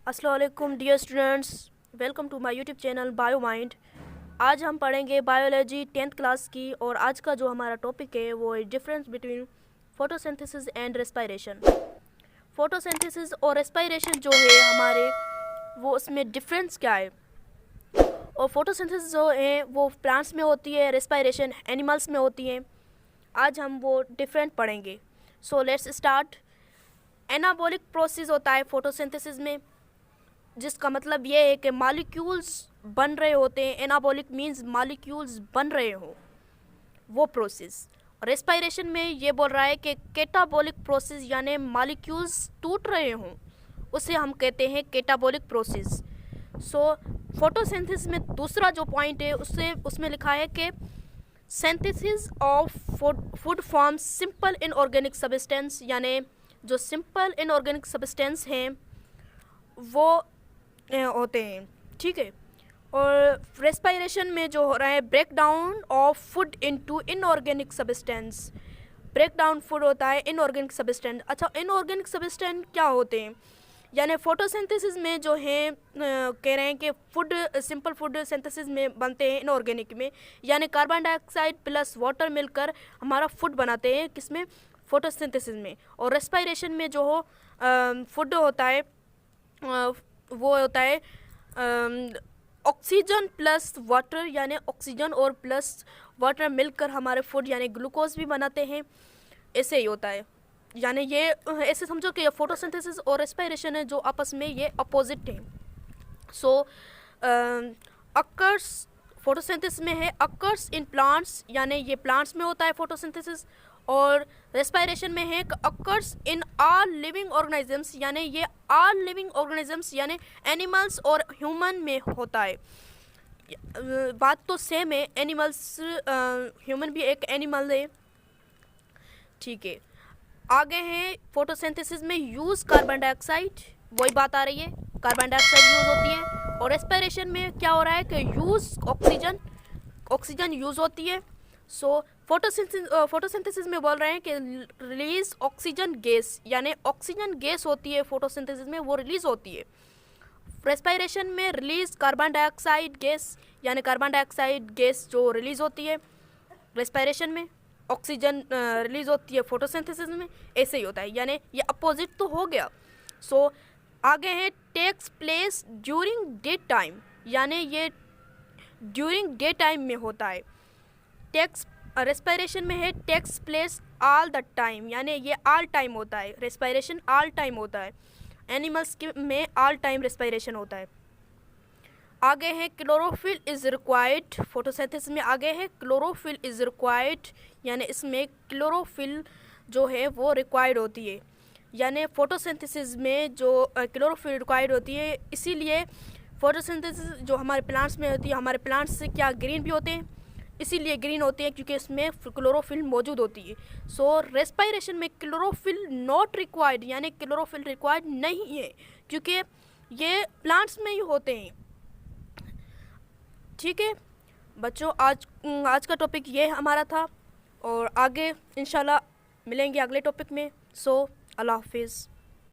अस्सलाम वालेकुम dear students, welcome to my YouTube channel bio mind. आज हम पढ़ेंगे बायोलॉजी 10th क्लास की और आज का जो हमारा टॉपिक है वो है difference between photosynthesis and respiration. Photosynthesis और रेस्पिरेशन जो है हमारे वो उसमें डिफरेंस क्या है, और फोटोसिंथेसिस जो है वो प्लांट्स में होती है, रेस्पिरेशन एनिमल्स में होती है। आज हम वो डिफरेंट पढ़ेंगे। So let's start. Anabolic process होता है फोटोसिंथेसिस में, जिसका मतलब ये है कि मॉलिक्यूल्स बन रहे होते हैं। एनाबॉलिक मींस मॉलिक्यूल्स बन रहे हो, वो प्रोसेस। रेस्पिरेशन में ये बोल रहा है कि कैटाबॉलिक प्रोसेस यानी मॉलिक्यूल्स टूट रहे हों, उसे हम कहते हैं कैटाबॉलिक प्रोसेस। सो फोटोसिंथेसिस में दूसरा जो पॉइंट है उसमें लिखा है कि synthesis of food forms simple inorganic substance, यानी जो सिंपल इनऑर्गेनिक सब्सटेंस हैं वो होते हैं, ठीक है। और रेस्पिरेशन में जो हो रहा है break down of food into inorganic substance. Break down food होता है इनऑर्गेनिक सब्सटेंस। अच्छा, इनऑर्गेनिक सब्सटेंस क्या होते हैं? यानी फोटोसिंथेसिस में जो है कह रहे हैं कि फूड सिंपल फूड सिंथेसिस में बनते हैं इनऑर्गेनिक में, यानी कार्बन डाइऑक्साइड प्लस वाटर मिलकर हमारा फूड बनाते हैं, किसमें? फोटोसिंथेसिस में। और रेस्पिरेशन में जो हो फूड होता है वो होता है ऑक्सीजन प्लस वाटर, यानी ऑक्सीजन और प्लस वाटर मिलकर हमारे फूड यानी ग्लूकोज भी बनाते हैं। ऐसे ही होता है, यानी ये ऐसे समझो कि ये फोटोसिंथेसिस और रेस्पिरेशन है जो आपस में ये अपोजिट हैं। सो अकर्स फोटोसिंथेसिस में है अकर्स इन प्लांट्स, यानी ये प्लांट्स में होता है फोटोसिंथेसिस। और रेस्पिरेशन में है occurs in all living organisms, यानी ये ऑल लिविंग ऑर्गेनिजम्स यानी एनिमल्स और ह्यूमन में होता है। बात तो सेम है, एनिमल्स ह्यूमन भी एक एनिमल है, ठीक है। आगे है फोटोसिंथेसिस में यूज़ कार्बन डाइऑक्साइड, वही बात आ रही है, कार्बन डाइऑक्साइड यूज़ होती है। और रेस्पिरेशन में क्या हो रहा है कि यूज़ ऑक्सीजन यूज़ होती है। सो फोटोसिंथेसिस में बोल रहे हैं कि रिलीज ऑक्सीजन गैस, यानी ऑक्सीजन गैस होती है फोटोसिंथेसिस में, वो रिलीज होती है। रेस्पिरेशन में रिलीज कार्बन डाइऑक्साइड गैस, यानी कार्बन डाइऑक्साइड गैस जो रिलीज होती है रेस्पिरेशन में, ऑक्सीजन रिलीज होती है फोटोसिंथेसिस में। ऐसे ही होता है, यानी ये अपोजिट तो हो गया। सो आगे है takes place during day time, यानी ये ड्यूरिंग डे टाइम में होता है। टेक्स रेस्पिरेशन में है takes place all the time, यानी ये ऑल टाइम होता है, रेस्पिरेशन ऑल टाइम होता है। एनिमल्स में ऑल टाइम रेस्पिरेशन होता है। आगे है क्लोरोफिल इज़ रिक्वायर्ड फोटोसिंथेसिस में। आगे है क्लोरोफिल इज़ रिक्वायर्ड, यानी इसमें क्लोरोफिल जो है वो रिक्वायर्ड होती है, यानी फोटोसिंथेसिस में जो क्लोरोफिल रिक्वायर्ड होती है। इसीलिए फोटोसिंथेसिस जो हमारे प्लांट्स में होती है, हमारे प्लांट्स से क्या ग्रीन भी होते हैं, इसीलिए ग्रीन होती है क्योंकि इसमें क्लोरोफिल मौजूद होती है। सो रेस्पिरेशन में क्लोरोफिल नॉट रिक्वायर्ड, यानी क्लोरोफिल रिक्वायर्ड नहीं है क्योंकि ये प्लांट्स में ही होते हैं, ठीक है बच्चों। आज का टॉपिक ये हमारा था और आगे इंशाल्लाह मिलेंगे अगले टॉपिक में। सो अल्लाह हाफिज़।